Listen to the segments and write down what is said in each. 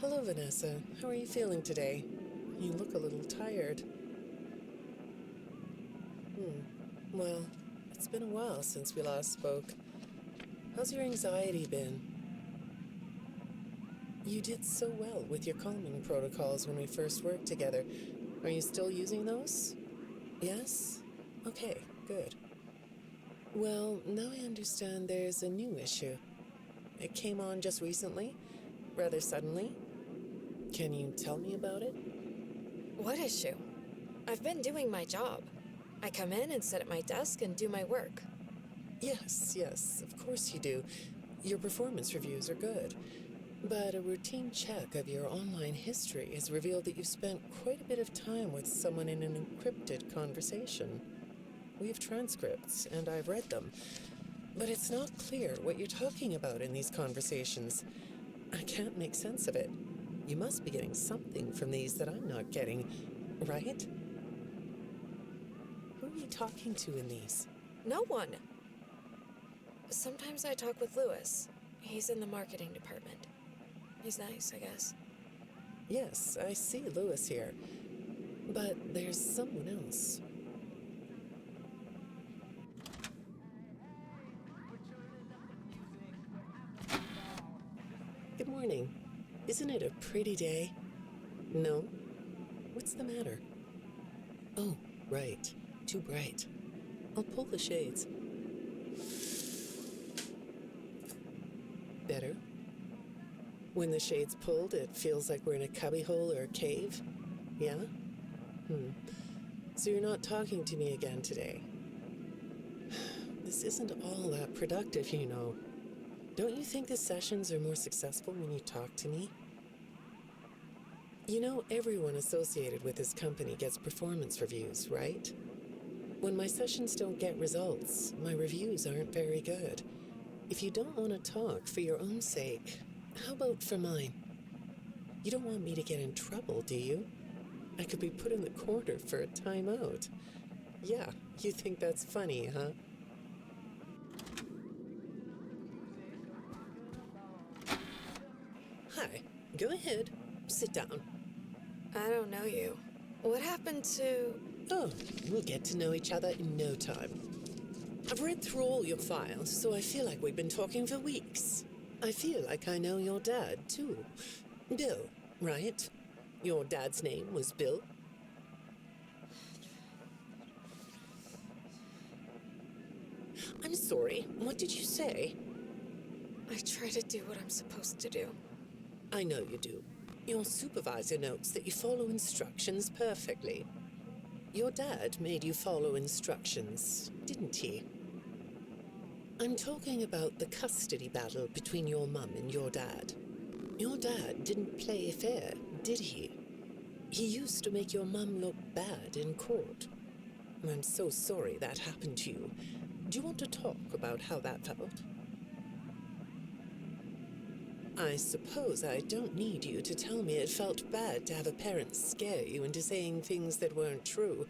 Hello, Vanessa. How are you feeling today? You look a little tired. Well, it's been a while since we last spoke. How's your anxiety been? You did so well with your calming protocols when we first worked together. Are you still using those? Yes? Okay, good. Well, now I understand there's a new issue. It came on just recently, rather suddenly. Can you tell me about it? What issue? I've been doing my job. I come in and sit at my desk and do my work. Yes, of course you do. Your performance reviews are good. But a routine check of your online history has revealed that you've spent quite a bit of time with someone in an encrypted conversation. We have transcripts, and I've read them. But it's not clear what you're talking about in these conversations. I can't make sense of it. You must be getting something from these that I'm not getting, right? Who are you talking to in these? No one. Sometimes I talk with Louis. He's in the marketing department. He's nice, I guess. Yes, I see Louis here. But there's someone else. Good morning. Isn't it a pretty day? No? What's the matter? Oh, right. Too bright. I'll pull the shades. Better? When the shade's pulled, it feels like we're in a cubbyhole or a cave? Yeah? So you're not talking to me again today? This isn't all that productive, you know. Don't you think the sessions are more successful when you talk to me? You know, everyone associated with this company gets performance reviews, right? When my sessions don't get results, my reviews aren't very good. If you don't want to talk for your own sake, how about for mine? You don't want me to get in trouble, do you? I could be put in the corner for a timeout. Yeah, you think that's funny, huh? Hi, go ahead. Sit down. I don't know you. What happened to... Oh, we'll get to know each other in no time. I've read through all your files, so I feel like we've been talking for weeks. I feel like I know your dad, too. Bill, right? Your dad's name was Bill? I'm sorry, what did you say? I try to do what I'm supposed to do. I know you do. Your supervisor notes that you follow instructions perfectly. Your dad made you follow instructions, didn't he? I'm talking about the custody battle between your mum and your dad. Your dad didn't play fair, did he? He used to make your mum look bad in court. I'm so sorry that happened to you. Do you want to talk about how that felt? I suppose I don't need you to tell me it felt bad to have a parent scare you into saying things that weren't true.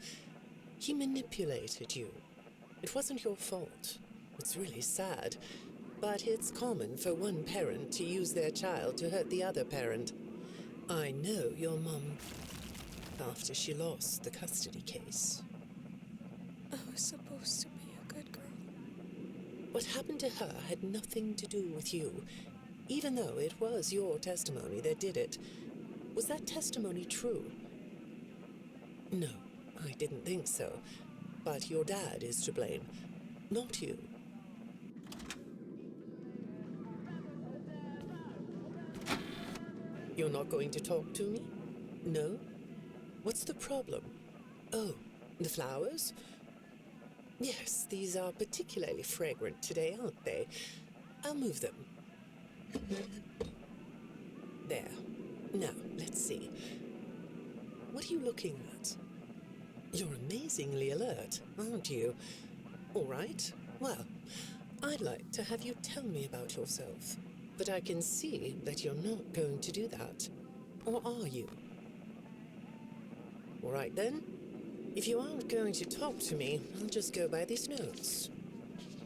He manipulated you. It wasn't your fault. It's really sad. But it's common for one parent to use their child to hurt the other parent. I know your mum after she lost the custody case. I was supposed to be a good girl. What happened to her had nothing to do with you, even though it was your testimony that did it. Was that testimony true? No, I didn't think so. But your dad is to blame, not you. You're not going to talk to me? No? What's the problem? Oh, the flowers? Yes, these are particularly fragrant today, aren't they? I'll move them. There. Now, let's see. What are you looking at? You're amazingly alert, aren't you? All right. Well, I'd like to have you tell me about yourself. But I can see that you're not going to do that. Or are you? All right, then. If you aren't going to talk to me, I'll just go by these notes.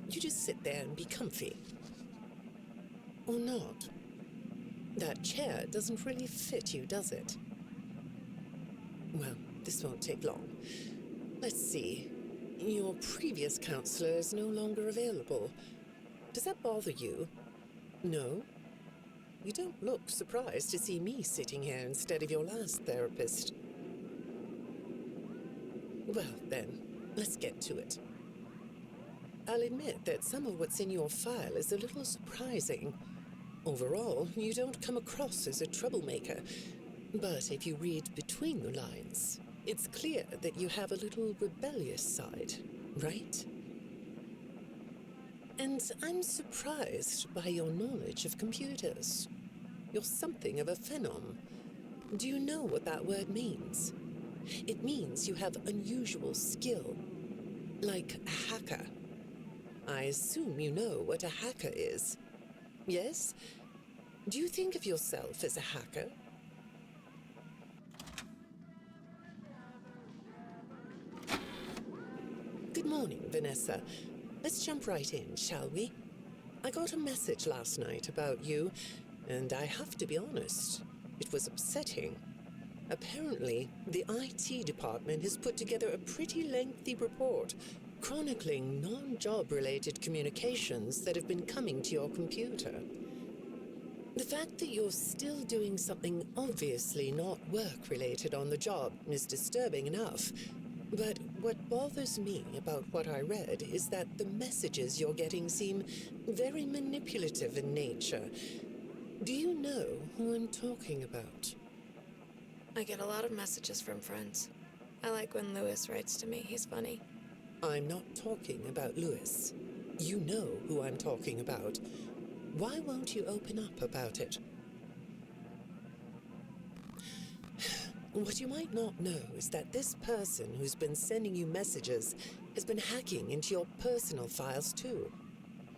You just sit there and be comfy. Or not. That chair doesn't really fit you, does it? Well, this won't take long. Let's see. Your previous counselor is no longer available. Does that bother you? No? You don't look surprised to see me sitting here instead of your last therapist. Well, then, let's get to it. I'll admit that some of what's in your file is a little surprising. Overall, you don't come across as a troublemaker. But if you read between the lines, it's clear that you have a little rebellious side, right? And I'm surprised by your knowledge of computers. You're something of a phenom. Do you know what that word means? It means you have unusual skill, like a hacker. I assume you know what a hacker is. Yes? Do you think of yourself as a hacker? Good morning, Vanessa. Let's jump right in, shall we? I got a message last night about you, and I have to be honest, it was upsetting. Apparently, the IT department has put together a pretty lengthy report chronicling non-job-related communications that have been coming to your computer. The fact that you're still doing something obviously not work-related on the job is disturbing enough. But what bothers me about what I read is that the messages you're getting seem very manipulative in nature. Do you know who I'm talking about? I get a lot of messages from friends. I like when Lewis writes to me. He's funny. I'm not talking about Lewis. You know who I'm talking about. Why won't you open up about it? What you might not know is that this person who's been sending you messages has been hacking into your personal files too.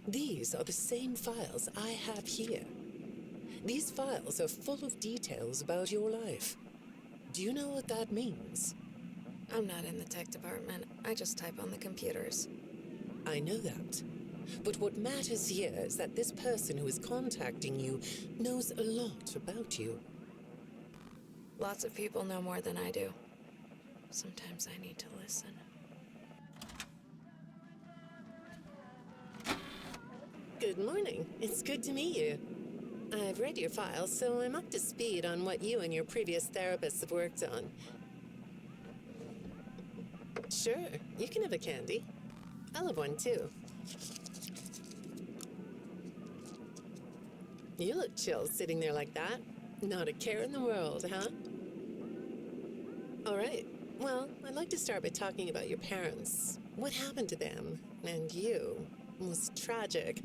These are the same files I have here. These files are full of details about your life. Do you know what that means? I'm not in the tech department. I just type on the computers. I know that. But what matters here is that this person who is contacting you knows a lot about you. Lots of people know more than I do. Sometimes I need to listen. Good morning. It's good to meet you. I've read your file, so I'm up to speed on what you and your previous therapists have worked on. Sure, you can have a candy. I'll have one too. You look chill sitting there like that. Not a care in the world, huh? All right. Well, I'd like to start by talking about your parents. What happened to them and you was tragic.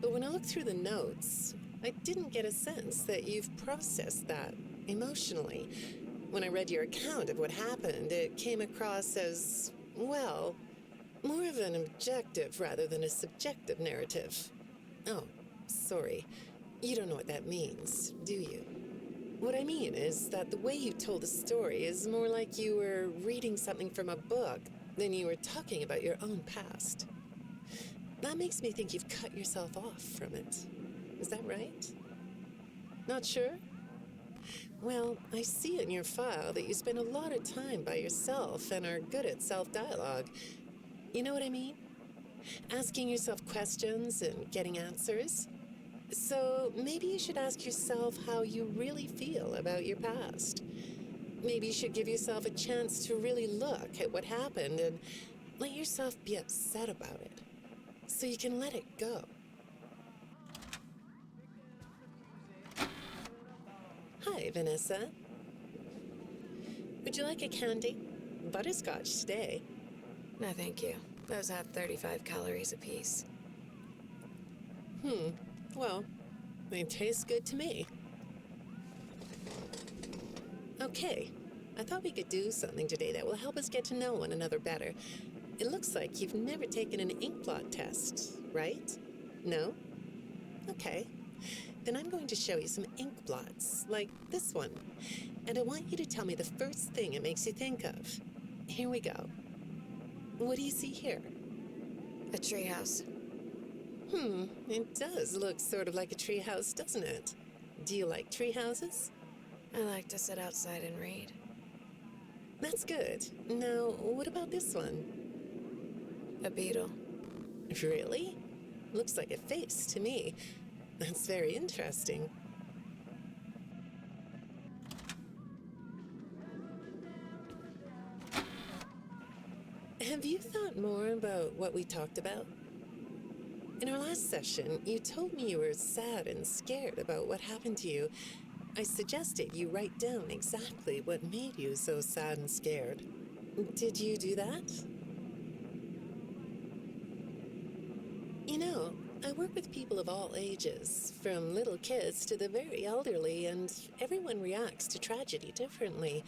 But when I looked through the notes, I didn't get a sense that you've processed that emotionally. When I read your account of what happened, it came across as, well, more of an objective rather than a subjective narrative. Oh, sorry. You don't know what that means, do you? What I mean is that the way you told the story is more like you were reading something from a book than you were talking about your own past. That makes me think you've cut yourself off from it. Is that right? Not sure? Well, I see in your file that you spend a lot of time by yourself and are good at self-dialogue. You know what I mean? Asking yourself questions and getting answers. So maybe you should ask yourself how you really feel about your past. Maybe you should give yourself a chance to really look at what happened and let yourself be upset about it, so you can let it go. Hi, Vanessa. Would you like a candy? Butterscotch today. No, thank you. Those have 35 calories apiece. Well, they taste good to me. Okay, I thought we could do something today that will help us get to know one another better. It looks like you've never taken an ink blot test, right? No? Okay. Then I'm going to show you some ink blots, like this one. And I want you to tell me the first thing it makes you think of. Here we go. What do you see here? A treehouse. It does look sort of like a treehouse, doesn't it? Do you like tree houses? I like to sit outside and read. That's good. Now, what about this one? A beetle. Really? Looks like a face to me. That's very interesting. Have you thought more about what we talked about? In our last session, you told me you were sad and scared about what happened to you. I suggested you write down exactly what made you so sad and scared. Did you do that? You know, I work with people of all ages, from little kids to the very elderly, and everyone reacts to tragedy differently.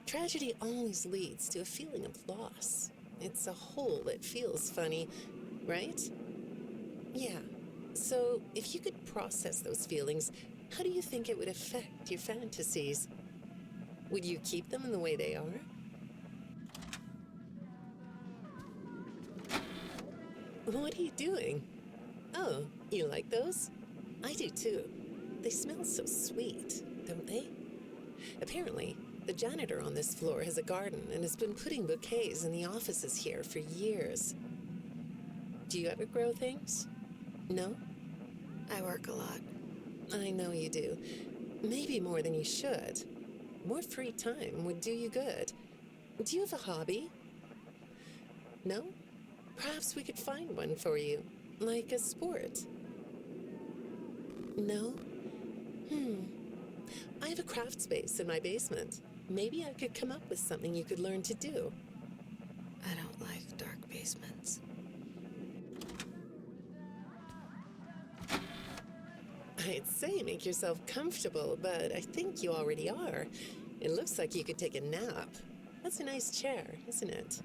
Tragedy always leads to a feeling of loss. It's a hole that feels funny, right? Yeah. So, if you could process those feelings, how do you think it would affect your fantasies? Would you keep them in the way they are? What are you doing? Oh, you like those? I do too. They smell so sweet, don't they? Apparently, the janitor on this floor has a garden and has been putting bouquets in the offices here for years. Do you ever grow things? No? I work a lot. I know you do. Maybe more than you should. More free time would do you good. Do you have a hobby? No? Perhaps we could find one for you, like a sport. No? I have a craft space in my basement. Maybe I could come up with something you could learn to do. I don't like dark basements. I'd say make yourself comfortable, but I think you already are. It looks like you could take a nap. That's a nice chair, isn't it?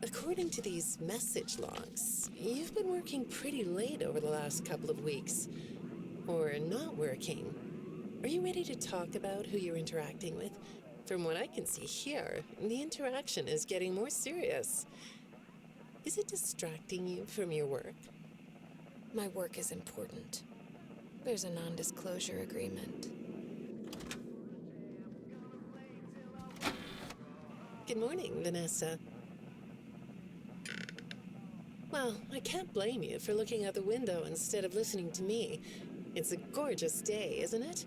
According to these message logs, you've been working pretty late over the last couple of weeks. Or not working. Are you ready to talk about who you're interacting with? From what I can see here, the interaction is getting more serious. Is it distracting you from your work? My work is important. There's a non-disclosure agreement. Good morning, Vanessa. Well, I can't blame you for looking out the window instead of listening to me. It's a gorgeous day, isn't it?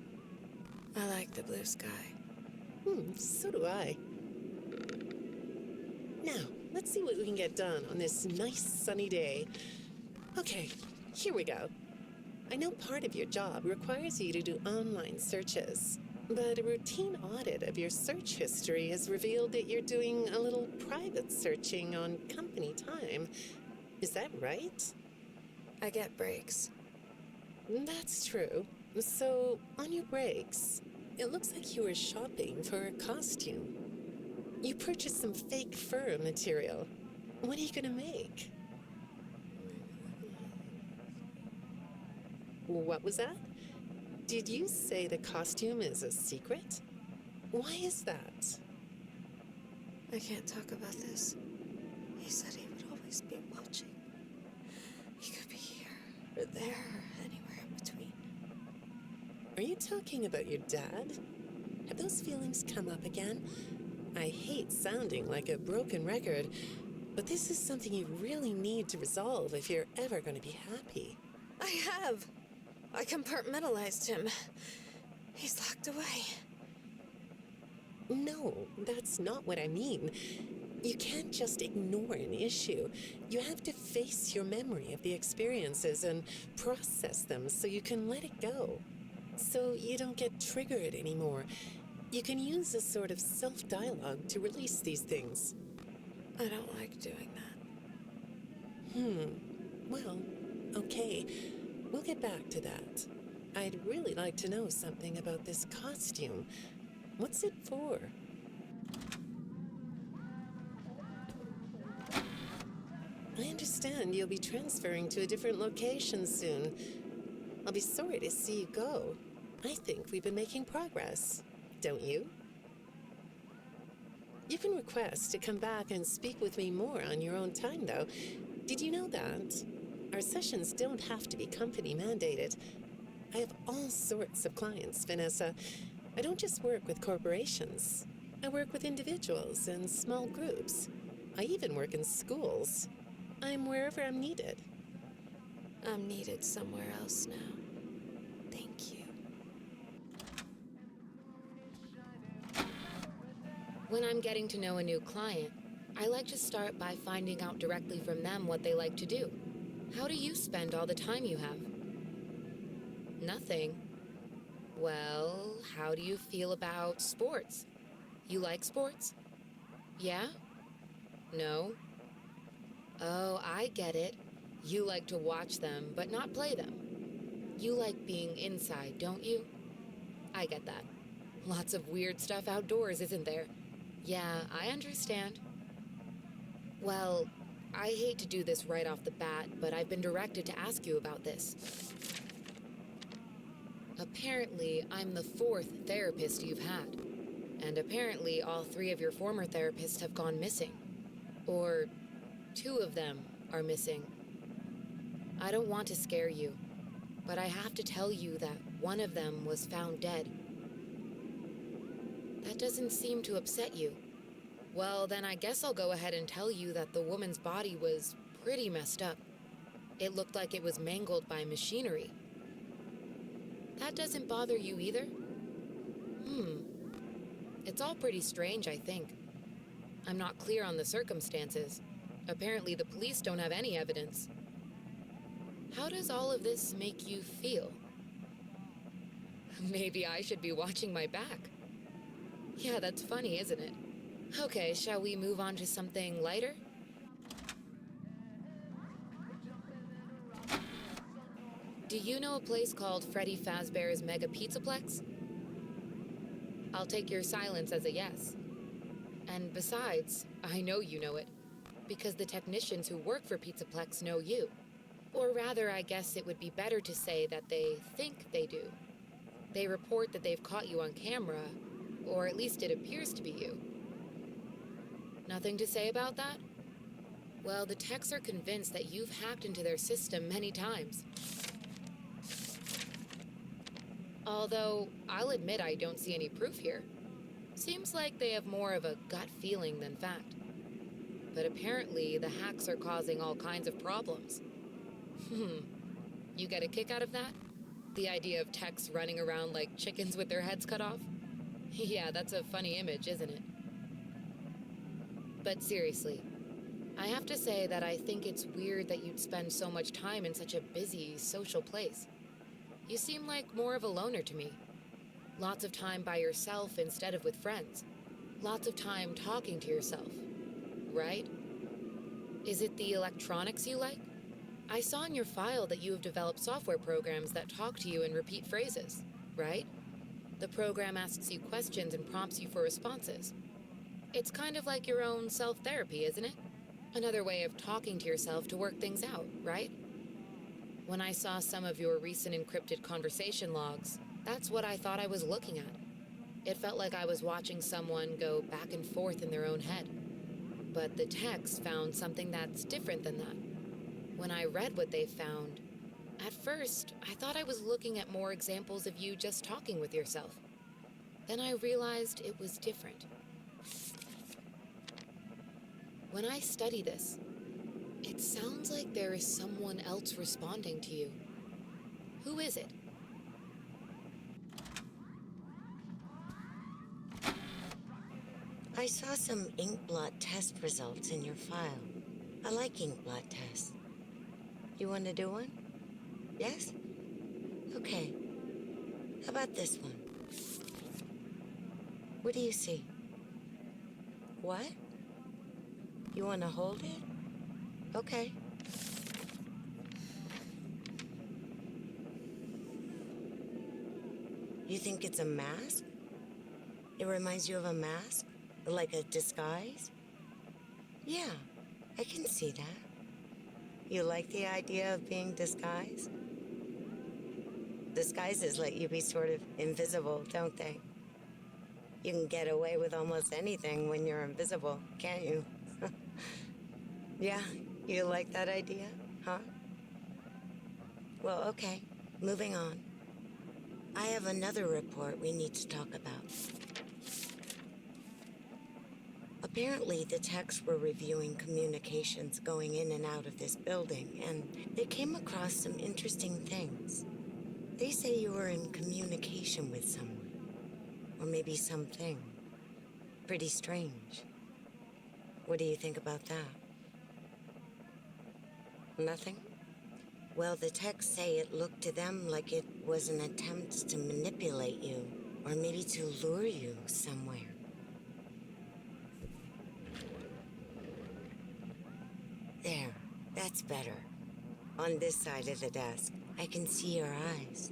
I like the blue sky. So do I. Now, let's see what we can get done on this nice sunny day. Okay, here we go. I know part of your job requires you to do online searches, but a routine audit of your search history has revealed that you're doing a little private searching on company time. Is that right? I get breaks. That's true. So, on your breaks, it looks like you were shopping for a costume. You purchased some fake fur material. What are you gonna make? What was that? Did you say the costume is a secret? Why is that? I can't talk about this. He said he would always be watching. He could be here, or there, or anywhere in between. Are you talking about your dad? Have those feelings come up again? I hate sounding like a broken record, but this is something you really need to resolve if you're ever going to be happy. I have. I compartmentalized him. He's locked away. No, that's not what I mean. You can't just ignore an issue. You have to face your memory of the experiences and process them so you can let it go. So you don't get triggered anymore. You can use a sort of self-dialogue to release these things. I don't like doing that. Well, okay. We'll get back to that. I'd really like to know something about this costume. What's it for? I understand you'll be transferring to a different location soon. I'll be sorry to see you go. I think we've been making progress, don't you? You can request to come back and speak with me more on your own time, though. Did you know that? Our sessions don't have to be company mandated. I have all sorts of clients, Vanessa. I don't just work with corporations. I work with individuals and small groups. I even work in schools. I'm wherever I'm needed. I'm needed somewhere else now. Thank you. When I'm getting to know a new client, I like to start by finding out directly from them what they like to do. How do you spend all the time you have? Nothing. Well, how do you feel about sports? You like sports? Yeah? No? Oh, I get it. You like to watch them, but not play them. You like being inside, don't you? I get that. Lots of weird stuff outdoors, isn't there? Yeah, I understand. Well, I hate to do this right off the bat, but I've been directed to ask you about this. Apparently, I'm the 4th therapist you've had. And apparently, all 3 of your former therapists have gone missing. Or 2 of them are missing. I don't want to scare you, but I have to tell you that one of them was found dead. That doesn't seem to upset you. Well, then I guess I'll go ahead and tell you that the woman's body was pretty messed up. It looked like it was mangled by machinery. That doesn't bother you either? It's all pretty strange, I think. I'm not clear on the circumstances. Apparently the police don't have any evidence. How does all of this make you feel? Maybe I should be watching my back. Yeah, that's funny, isn't it? Okay, shall we move on to something lighter? Do you know a place called Freddy Fazbear's Mega Pizzaplex? I'll take your silence as a yes. And besides, I know you know it, because the technicians who work for Pizzaplex know you. Or rather, I guess it would be better to say that they think they do. They report that they've caught you on camera, or at least it appears to be you. Nothing to say about that? Well, the techs are convinced that you've hacked into their system many times. Although, I'll admit I don't see any proof here. Seems like they have more of a gut feeling than fact. But apparently, the hacks are causing all kinds of problems. You get a kick out of that? The idea of techs running around like chickens with their heads cut off? Yeah, that's a funny image, isn't it? But seriously, I have to say that I think it's weird that you'd spend so much time in such a busy, social place. You seem like more of a loner to me. Lots of time by yourself instead of with friends. Lots of time talking to yourself. Right? Is it the electronics you like? I saw in your file that you have developed software programs that talk to you in repeat phrases, right? The program asks you questions and prompts you for responses. It's kind of like your own self-therapy, isn't it? Another way of talking to yourself to work things out, right? When I saw some of your recent encrypted conversation logs, that's what I thought I was looking at. It felt like I was watching someone go back and forth in their own head. But the text found something that's different than that. When I read what they found, at first, I thought I was looking at more examples of you just talking with yourself. Then I realized it was different. When I study this, it sounds like there is someone else responding to you. Who is it? I saw some ink blot test results in your file. I like ink blot tests. You want to do one? Yes? Okay. How about this one? What do you see? What? You want to hold it? Okay. You think it's a mask? It reminds you of a mask? Like a disguise? Yeah, I can see that. You like the idea of being disguised? Disguises let you be sort of invisible, don't they? You can get away with almost anything when you're invisible, can't you? Yeah, you like that idea, huh? Well, okay, moving on. I have another report we need to talk about. Apparently, the techs were reviewing communications going in and out of this building, and they came across some interesting things. They say you were in communication with someone, or maybe something. Pretty strange. What do you think about that? Nothing? Well, the techs say it looked to them like it was an attempt to manipulate you, or maybe to lure you somewhere. There, that's better. On this side of the desk, I can see your eyes.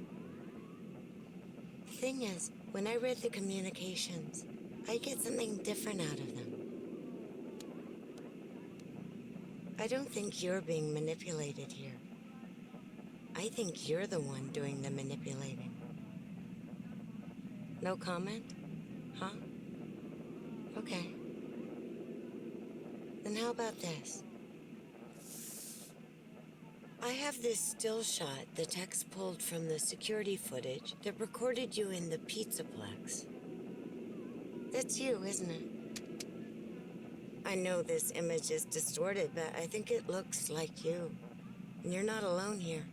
The thing is, when I read the communications, I get something different out of them. I don't think you're being manipulated here. I think you're the one doing the manipulating. No comment? Huh? Okay. Then how about this? I have this still shot the techs pulled from the security footage that recorded you in the Pizzaplex. That's you, isn't it? I know this image is distorted, but I think it looks like you. And you're not alone here.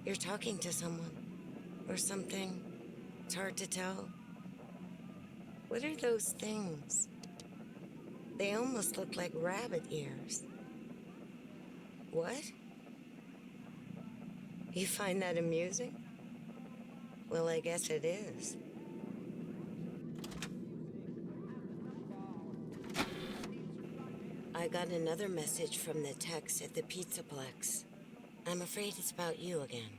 You're talking to someone. Or something. It's hard to tell. What are those things? They almost look like rabbit ears. What? You find that amusing? Well, I guess it is. I got another message from the techs at the Pizzaplex. I'm afraid it's about you again.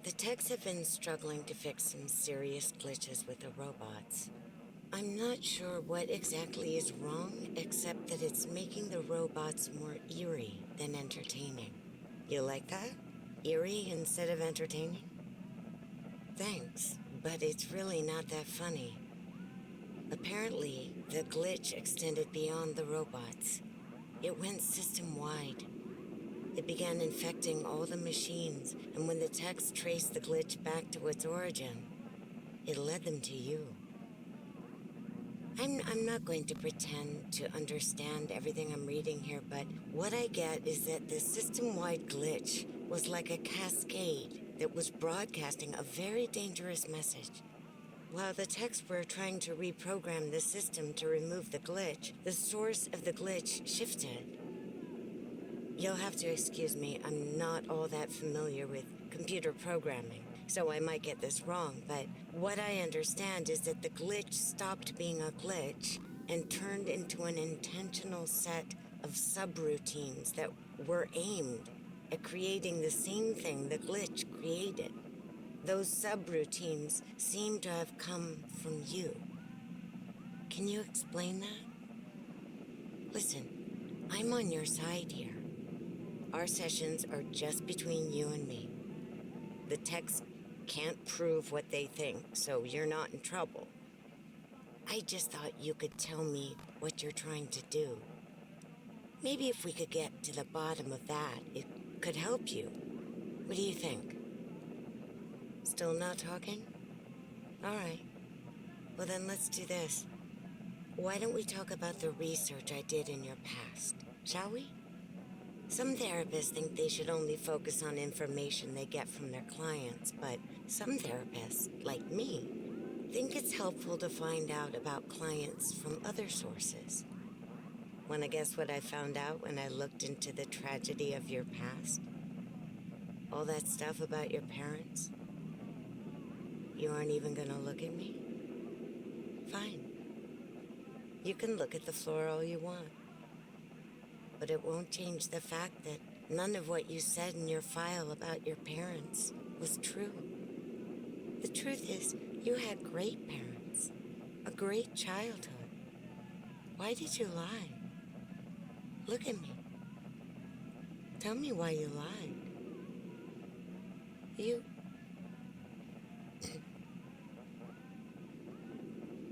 The techs have been struggling to fix some serious glitches with the robots. I'm not sure what exactly is wrong, except that it's making the robots more eerie than entertaining. You like that? Eerie instead of entertaining? Thanks, but it's really not that funny. Apparently, the glitch extended beyond the robots. It went system-wide. It began infecting all the machines, and when the techs traced the glitch back to its origin, it led them to you. I'm not going to pretend to understand everything I'm reading here, but what I get is that the system-wide glitch was like a cascade that was broadcasting a very dangerous message. While the techs were trying to reprogram the system to remove the glitch, the source of the glitch shifted. You'll have to excuse me, I'm not all that familiar with computer programming, so I might get this wrong, but what I understand is that the glitch stopped being a glitch and turned into an intentional set of subroutines that were aimed at creating the same thing the glitch created. Those subroutines seem to have come from you. Can you explain that? Listen, I'm on your side here. Our sessions are just between you and me. The techs can't prove what they think, so you're not in trouble. I just thought you could tell me what you're trying to do. Maybe if we could get to the bottom of that, it could help you. What do you think? Still not talking? All right. Well, then let's do this. Why don't we talk about the research I did in your past, shall we? Some therapists think they should only focus on information they get from their clients, but some therapists, like me, think it's helpful to find out about clients from other sources. Want to guess what I found out when I looked into the tragedy of your past? All that stuff about your parents? You aren't even gonna look at me? Fine. You can look at the floor all you want. But it won't change the fact that none of what you said in your file about your parents was true. The truth is, you had great parents, a great childhood. Why did you lie? Look at me. Tell me why you lied.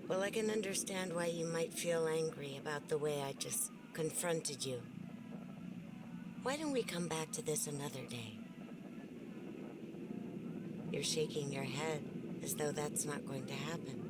Well, I can understand why you might feel angry about the way I just confronted you. Why don't we come back to this another day? You're shaking your head as though that's not going to happen.